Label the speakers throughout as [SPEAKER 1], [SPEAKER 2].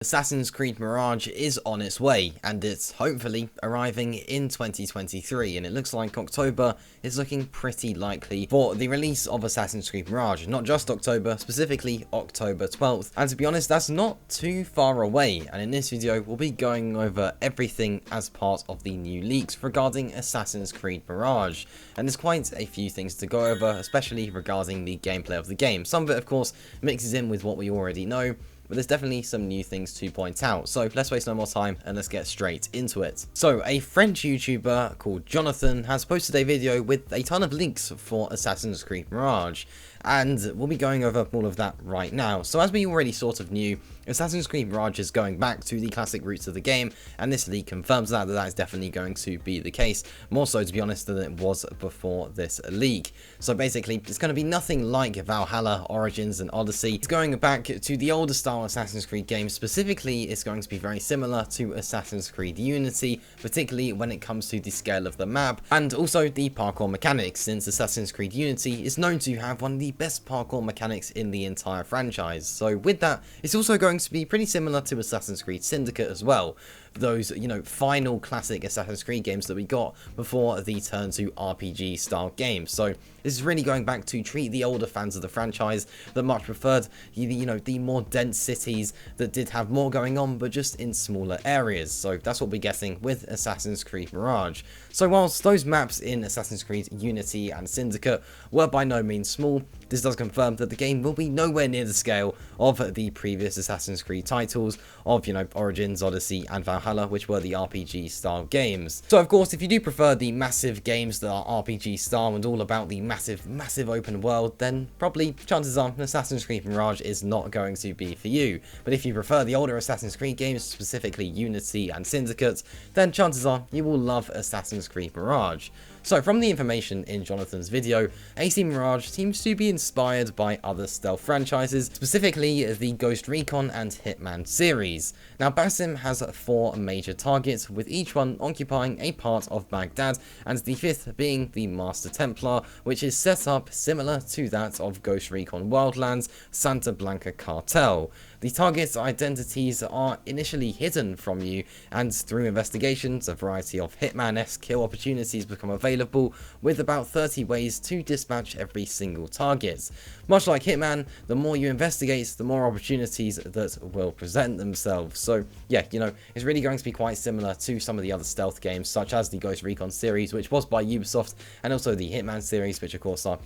[SPEAKER 1] Assassin's Creed Mirage is on its way, and it's hopefully arriving in 2023, and it looks like October is looking pretty likely for the release of Assassin's Creed Mirage. Not just October, specifically October 12th, and to be honest, that's not too far away, and in this video, we'll be going over everything as part of the new leaks regarding Assassin's Creed Mirage, and there's quite a few things to go over, especially regarding the gameplay of the game. Some of it, of course, mixes in with what we already know, but there's definitely some new things to point out. So let's waste no more time and let's get straight into it. So a French YouTuber called Jonathan has posted a video with a ton of links for Assassin's Creed Mirage, and we'll be going over all of that right now. So as we already sort of knew, Assassin's Creed Mirage is going back to the classic roots of the game, and this leak confirms that is definitely going to be the case, more so to be honest than it was before this leak. So basically, it's going to be nothing like Valhalla, Origins and Odyssey. It's going back to the older style Assassin's Creed games. Specifically, it's going to be very similar to Assassin's Creed Unity, particularly when it comes to the scale of the map, and also the parkour mechanics, since Assassin's Creed Unity is known to have one of the best parkour mechanics in the entire franchise. So with that, it's also going to be pretty similar to Assassin's Creed Syndicate as well. Those, final classic Assassin's Creed games that we got before the turn to RPG style games. So this is really going back to treat the older fans of the franchise that much preferred, the more dense cities that did have more going on, but just in smaller areas. So that's what we're getting with Assassin's Creed Mirage. So whilst those maps in Assassin's Creed Unity and Syndicate were by no means small, this does confirm that the game will be nowhere near the scale of the previous Assassin's Creed titles of, Origins, Odyssey and Valhalla, which were the RPG style games. So of course, if you do prefer the massive games that are RPG style and all about the massive open world, then probably chances are Assassin's Creed Mirage is not going to be for you. But if you prefer the older Assassin's Creed games, specifically Unity and Syndicate, then chances are you will love Assassin's Creed Mirage. So from the information in Jonathan's video, AC Mirage seems to be inspired by other stealth franchises, specifically the Ghost Recon and Hitman series. Now Basim has 4 major targets, with each one occupying a part of Baghdad, and the 5th being the Master Templar, which is set up similar to that of Ghost Recon Wildlands' Santa Blanca cartel. The target's identities are initially hidden from you, and through investigations, a variety of Hitman-esque kill opportunities become available, with about 30 ways to dispatch every single target. Much like Hitman, the more you investigate, the more opportunities that will present themselves. So yeah, it's really going to be quite similar to some of the other stealth games, such as the Ghost Recon series, which was by Ubisoft, and also the Hitman series, which of course are,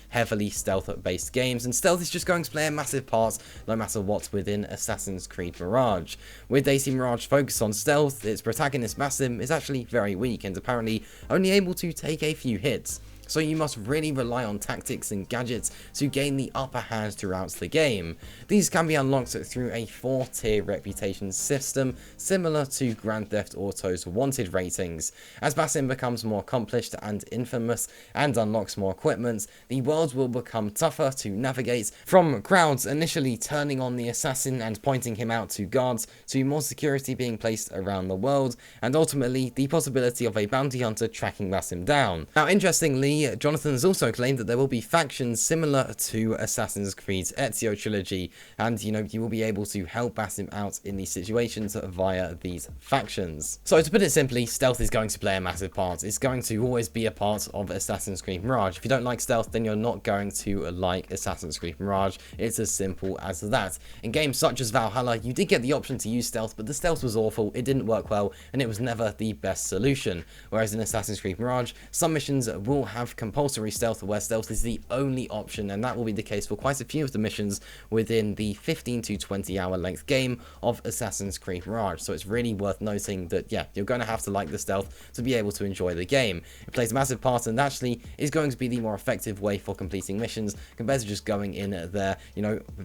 [SPEAKER 1] heavily stealth-based games, and stealth is just going to play a massive part, no matter what, within Assassin's Creed Mirage. With AC Mirage focus on stealth, its protagonist Basim is actually very weak and apparently only able to take a few hits. So you must really rely on tactics and gadgets to gain the upper hand throughout the game. These can be unlocked through a 4-tier reputation system, similar to Grand Theft Auto's wanted ratings. As Basim becomes more accomplished and infamous and unlocks more equipment, the world will become tougher to navigate, from crowds initially turning on the assassin and pointing him out to guards, to more security being placed around the world, and ultimately the possibility of a bounty hunter tracking Basim down. Now interestingly, Jonathan has also claimed that there will be factions similar to Assassin's Creed's Ezio trilogy, and you will be able to help Basim out in these situations via these factions. So to put it simply, stealth is going to play a massive part. It's going to always be a part of Assassin's Creed Mirage. If you don't like stealth, then you're not going to like Assassin's Creed Mirage. It's as simple as that. In games such as Valhalla, you did get the option to use stealth, but the stealth was awful, it didn't work well, and it was never the best solution. Whereas in Assassin's Creed Mirage, some missions will have compulsory stealth, where stealth is the only option, and that will be the case for quite a few of the missions within the 15 to 20 hour length game of Assassin's Creed Mirage. So it's really worth noting that you're going to have to like the stealth to be able to enjoy the game. It plays a massive part and actually is going to be the more effective way for completing missions compared to just going in there,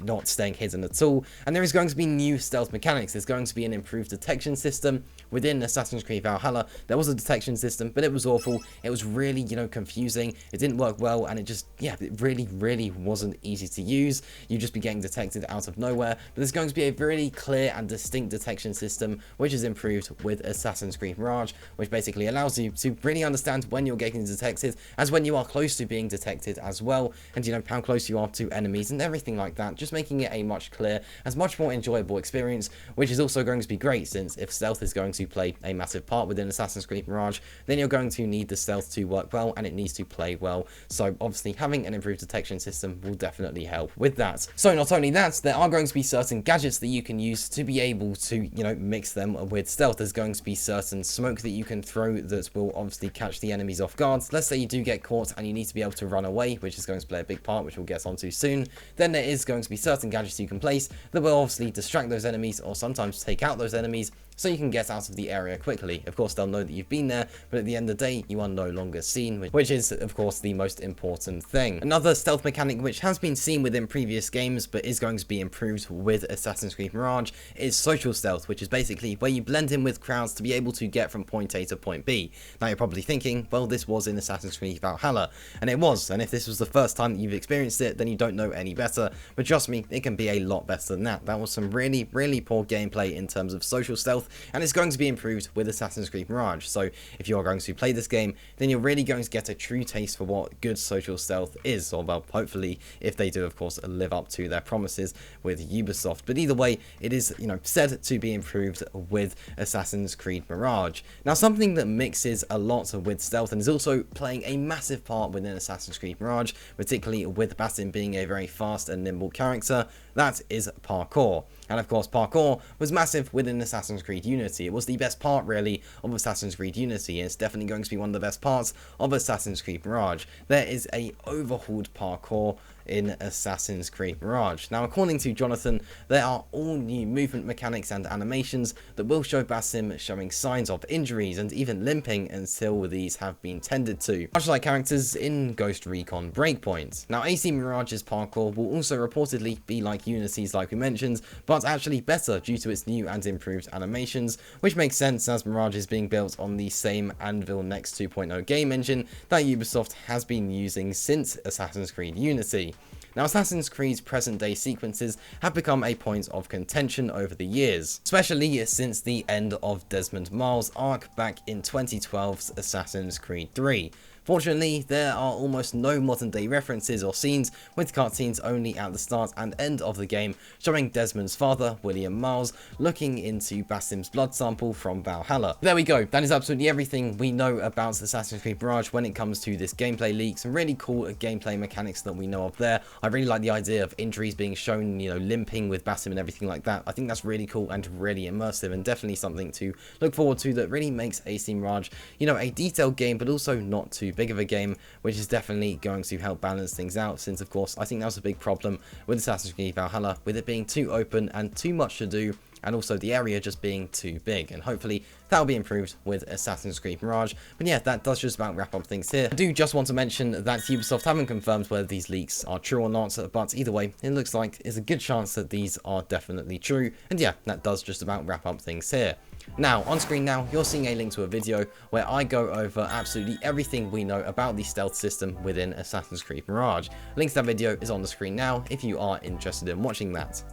[SPEAKER 1] not staying hidden at all. And there is going to be new stealth mechanics. There's going to be an improved detection system. Within Assassin's Creed Valhalla, there was a detection system, but it was awful. It was really, confusing confusing, it didn't work well, and it just, yeah, it really wasn't easy to use. You'd just be getting detected out of nowhere. But there's going to be a really clear and distinct detection system, which is improved with Assassin's Creed Mirage, which basically allows you to really understand when you're getting detected, as when you are close to being detected as well, and you know how close you are to enemies and everything like that, just making it a much clearer, as much more enjoyable experience, which is also going to be great, since if stealth is going to play a massive part within Assassin's Creed Mirage, then you're going to need the stealth to work well, and it needs to play well. So obviously having an improved detection system will definitely help with that. So not only that, there are going to be certain gadgets that you can use to be able to, you know, mix them with stealth. There's going to be certain smoke that you can throw that will obviously catch the enemies off guard. Let's say you do get caught and you need to be able to run away, which is going to play a big part, which we'll get onto soon. Then there is going to be certain gadgets you can place that will obviously distract those enemies, or sometimes take out those enemies, so you can get out of the area quickly. Of course, they'll know that you've been there, but at the end of the day, you are no longer seen, which is, of course, the most important thing. Another stealth mechanic which has been seen within previous games, but is going to be improved with Assassin's Creed Mirage, is social stealth, which is basically where you blend in with crowds to be able to get from point A to point B. Now, you're probably thinking, well, this was in Assassin's Creed Valhalla, and it was, and if this was the first time that you've experienced it, then you don't know any better, but trust me, it can be a lot better than that. That was some really poor gameplay in terms of social stealth, and it's going to be improved with Assassin's Creed Mirage. So if you are going to play this game, then you're really going to get a true taste for what good social stealth is, or well, hopefully, if they do, of course, live up to their promises with Ubisoft. But either way, it is, you know, said to be improved with Assassin's Creed Mirage. Now, something that mixes a lot with stealth and is also playing a massive part within Assassin's Creed Mirage, particularly with Basim being a very fast and nimble character, that is parkour. And of course, parkour was massive within Assassin's Creed Unity. It was the best part, really, of Assassin's Creed Unity, and it's definitely going to be one of the best parts of Assassin's Creed Mirage. There is a overhauled parkour in Assassin's Creed Mirage. Now, according to Jonathan, there are all new movement mechanics and animations that will show Basim showing signs of injuries and even limping until these have been tended to, much like characters in Ghost Recon Breakpoint. Now, AC Mirage's parkour will also reportedly be like Unity's, like we mentioned, but actually better due to its new and improved animations, which makes sense as Mirage is being built on the same Anvil Next 2.0 game engine that Ubisoft has been using since Assassin's Creed Unity. Now, Assassin's Creed's present-day sequences have become a point of contention over the years, especially since the end of Desmond Miles' arc back in 2012's Assassin's Creed 3. Fortunately, there are almost no modern day references or scenes, with cutscenes only at the start and end of the game showing Desmond's father, William Miles, looking into Basim's blood sample from Valhalla. There we go, that is absolutely everything we know about Assassin's Creed Mirage when it comes to this gameplay leak. Some really cool gameplay mechanics that we know of there. I really like the idea of injuries being shown, you know, limping with Basim and everything like that. I think that's really cool and really immersive, and definitely something to look forward to that really makes AC Mirage, you know, a detailed game, but also not too big of a game, which is definitely going to help balance things out, since of course I think that was a big problem with Assassin's Creed Valhalla, with it being too open and too much to do, and also the area just being too big, and hopefully that'll be improved with Assassin's Creed Mirage. But yeah, that does just about wrap up things here. I do just want to mention that Ubisoft haven't confirmed whether these leaks are true or not, but either way, it looks like there's a good chance that these are definitely true, and yeah, that does just about wrap up things here. Now, on screen now, you're seeing a link to a video where I go over absolutely everything we know about the stealth system within Assassin's Creed Mirage. Link to that video is on the screen now if you are interested in watching that.